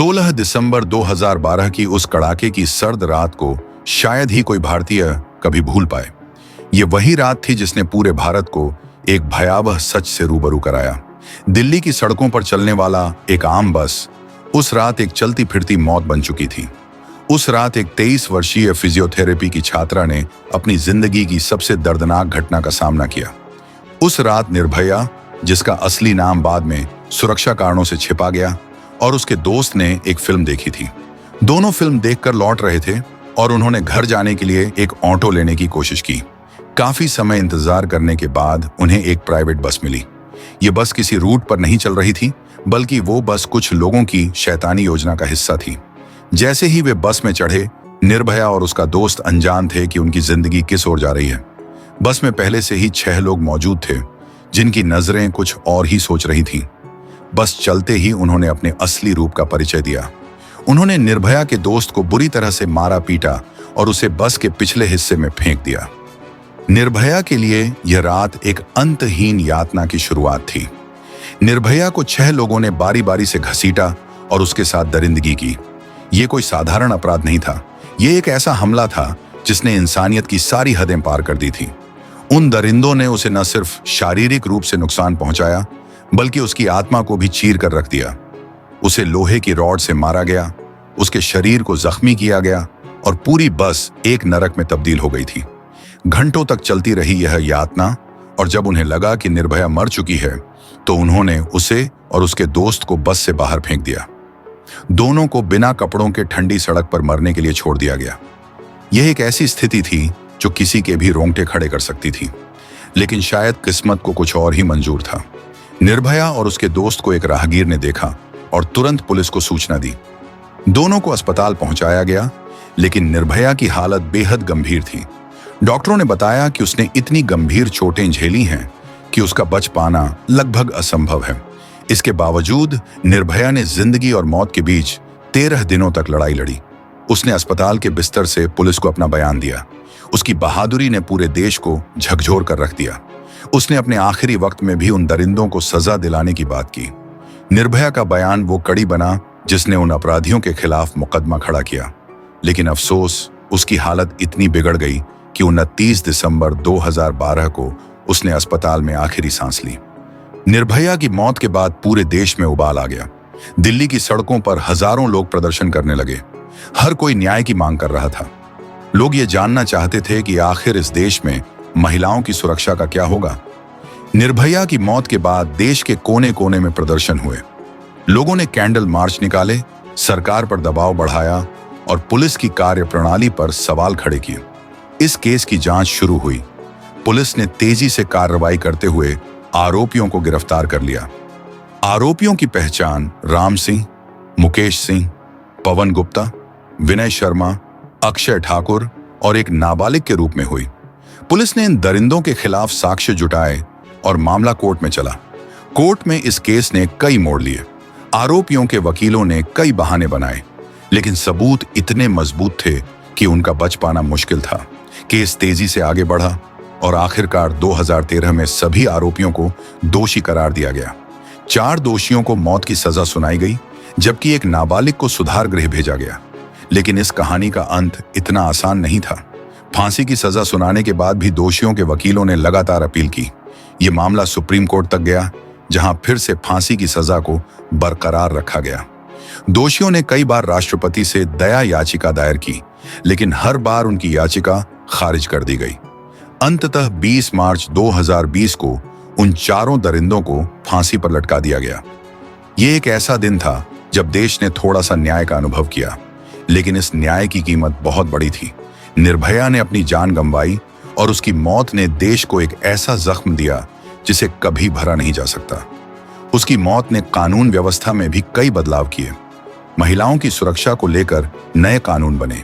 16 दिसंबर 2012 की उस कड़ाके की सर्द रात को शायद ही कोई भारतीय कभी भूल पाए। ये वही रात थी जिसने पूरे भारत को एक भयावह सच से रूबरू कराया। दिल्ली की सड़कों पर चलने वाला एक आम बस उस रात एक चलती फिरती मौत बन चुकी थी। उस रात एक 23 वर्षीय फिजियोथेरेपी की छात्रा ने अपनी जिंदगी की सबसे दर्दनाक घटना का सामना किया। उस रात निर्भया, जिसका असली नाम बाद में सुरक्षा कारणों से छिपा गया, और उसके दोस्त ने एक फिल्म देखी थी। दोनों फिल्म देखकर लौट रहे थे और उन्होंने घर जाने के लिए एक ऑटो लेने की कोशिश की। काफी समय इंतजार करने के बाद उन्हें एक प्राइवेट बस मिली। ये बस किसी रूट पर नहीं चल रही थी, बल्कि वो बस कुछ लोगों की शैतानी योजना का हिस्सा थी। जैसे ही वे बस में चढ़े, निर्भया और उसका दोस्त अनजान थे कि उनकी जिंदगी किस ओर जा रही है। बस में पहले से ही 6 लोग मौजूद थे, जिनकी नजरें कुछ और ही सोच रही थीं। बस चलते ही उन्होंने अपने असली रूप का परिचय दिया। उन्होंने निर्भया के दोस्त को बुरी तरह से मारा पीटा और उसे बस के पिछले हिस्से में फेंक दिया। निर्भया के लिए यह रात एक अंतहीन यातना की शुरुआत थी। निर्भया को 6 लोगों ने बारी बारी से घसीटा और उसके साथ दरिंदगी की। यह कोई साधारण अपराध नहीं था, यह एक ऐसा हमला था जिसने इंसानियत की सारी हदें पार कर दी थी। उन दरिंदों ने उसे न सिर्फ शारीरिक रूप से नुकसान पहुंचाया, बल्कि उसकी आत्मा को भी चीर कर रख दिया। उसे लोहे की रॉड से मारा गया, उसके शरीर को जख्मी किया गया और पूरी बस एक नरक में तब्दील हो गई थी। घंटों तक चलती रही यह यातना, और जब उन्हें लगा कि निर्भया मर चुकी है, तो उन्होंने उसे और उसके दोस्त को बस से बाहर फेंक दिया। दोनों को बिना कपड़ों के ठंडी सड़क पर मरने के लिए छोड़ दिया गया। यह एक ऐसी स्थिति थी जो किसी के भी रोंगटे खड़े कर सकती थी, लेकिन शायद किस्मत को कुछ और ही मंजूर था। निर्भया और उसके दोस्त को एक राहगीर ने देखा और तुरंत पुलिस को सूचना दी। दोनों को अस्पताल पहुंचाया गया, लेकिन निर्भया की हालत बेहद गंभीर थी। डॉक्टरों ने बताया कि उसने इतनी गंभीर चोटें झेली हैं कि उसका बच पाना लगभग असंभव है। इसके बावजूद निर्भया ने जिंदगी और मौत के बीच 13 दिनों तक लड़ाई लड़ी। उसने अस्पताल के बिस्तर से पुलिस को अपना बयान दिया। उसकी बहादुरी ने पूरे देश को झकझोर कर रख दिया। उसने अपने आखिरी वक्त में भी उन दरिंदों को सजा दिलाने की बात की। निर्भया का बयान वो कड़ी बना जिसने उन अपराधियों के खिलाफ मुकदमा खड़ा किया, लेकिन अफसोस, उसकी हालत इतनी बिगड़ गई कि 29 दिसंबर 2012 को उसने अस्पताल में आखिरी सांस ली। निर्भया की मौत के बाद पूरे देश में उबाल आ गया। दिल्ली की सड़कों पर हजारों लोग प्रदर्शन करने लगे। हर कोई न्याय की मांग कर रहा था। लोग ये जानना चाहते थे कि आखिर इस देश में महिलाओं की सुरक्षा का क्या होगा। निर्भया की मौत के बाद देश के कोने कोने में प्रदर्शन हुए। लोगों ने कैंडल मार्च निकाले, सरकार पर दबाव बढ़ाया और पुलिस की कार्यप्रणाली पर सवाल खड़े किए। इस केस की जांच शुरू हुई। पुलिस ने तेजी से कार्रवाई करते हुए आरोपियों को गिरफ्तार कर लिया। आरोपियों की पहचान राम सिंह, मुकेश सिंह, पवन गुप्ता, विनय शर्मा, अक्षय ठाकुर और एक नाबालिग के रूप में हुई। पुलिस ने इन दरिंदों के खिलाफ साक्ष्य जुटाए और मामला कोर्ट में चला। कोर्ट में इस केस ने कई मोड़ लिए। आरोपियों के वकीलों ने कई बहाने बनाए, लेकिन सबूत इतने मजबूत थे कि उनका बच पाना मुश्किल था। केस तेजी से आगे बढ़ा और आखिरकार 2013 में सभी आरोपियों को दोषी करार दिया गया। 4 दोषियों को मौत की सजा सुनाई गई, जबकि एक नाबालिग को सुधार गृह भेजा गया। लेकिन इस कहानी का अंत इतना आसान नहीं था। फांसी की सजा सुनाने के बाद भी दोषियों के वकीलों ने लगातार अपील की। ये मामला सुप्रीम कोर्ट तक गया, जहां फिर से फांसी की सजा को बरकरार रखा गया। दोषियों ने कई बार राष्ट्रपति से दया याचिका दायर की, लेकिन हर बार उनकी याचिका खारिज कर दी गई। अंततः 20 मार्च 2020 को उन 4 दरिंदों को फांसी पर लटका दिया गया। ये एक ऐसा दिन था जब देश ने थोड़ा सा न्याय का अनुभव किया, लेकिन इस न्याय की कीमत बहुत बड़ी थी। निर्भया ने अपनी जान गंवाई और उसकी मौत ने देश को एक ऐसा जख्म दिया जिसे कभी भरा नहीं जा सकता। उसकी मौत ने कानून व्यवस्था में भी कई बदलाव किए। महिलाओं की सुरक्षा को लेकर नए कानून बने।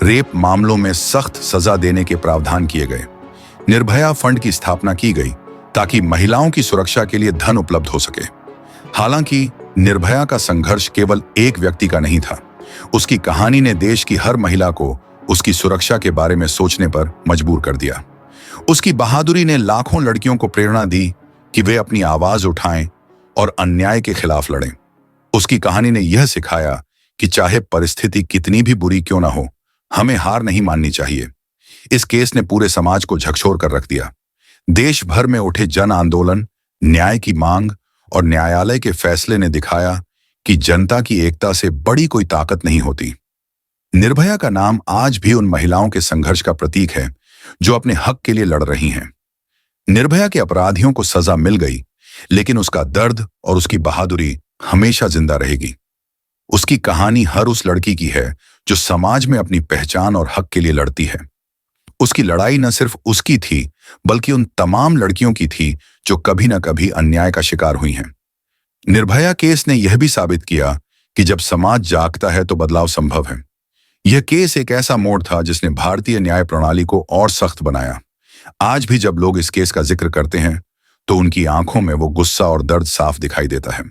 रेप मामलों में सख्त सजा देने के प्रावधान किए गए। निर्भया फंड की स्थापना की गई ताकि महिलाओं की सुरक्षा के लिए धन उपलब्ध हो सके। हालांकि निर्भया का संघर्ष केवल एक व्यक्ति का नहीं था। उसकी कहानी ने देश की हर महिला को उसकी सुरक्षा के बारे में सोचने पर मजबूर कर दिया। उसकी बहादुरी ने लाखों लड़कियों को प्रेरणा दी कि वे अपनी आवाज उठाएं और अन्याय के खिलाफ लड़ें। उसकी कहानी ने यह सिखाया कि चाहे परिस्थिति कितनी भी बुरी क्यों ना हो, हमें हार नहीं माननी चाहिए। इस केस ने पूरे समाज को झकझोर कर रख दिया। देश भर में उठे जन आंदोलन, न्याय की मांग और न्यायालय के फैसले ने दिखाया कि जनता की एकता से बड़ी कोई ताकत नहीं होती। निर्भया का नाम आज भी उन महिलाओं के संघर्ष का प्रतीक है जो अपने हक के लिए लड़ रही हैं। निर्भया के अपराधियों को सजा मिल गई, लेकिन उसका दर्द और उसकी बहादुरी हमेशा जिंदा रहेगी। उसकी कहानी हर उस लड़की की है जो समाज में अपनी पहचान और हक के लिए लड़ती है। उसकी लड़ाई न सिर्फ उसकी थी, बल्कि उन तमाम लड़कियों की थी जो कभी न कभी अन्याय का शिकार हुई हैं। निर्भया केस ने यह भी साबित किया कि जब समाज जागता है तो बदलाव संभव है। यह केस एक ऐसा मोड़ था जिसने भारतीय न्याय प्रणाली को और सख्त बनाया। आज भी जब लोग इस केस का जिक्र करते हैं तो उनकी आंखों में वो गुस्सा और दर्द साफ दिखाई देता है।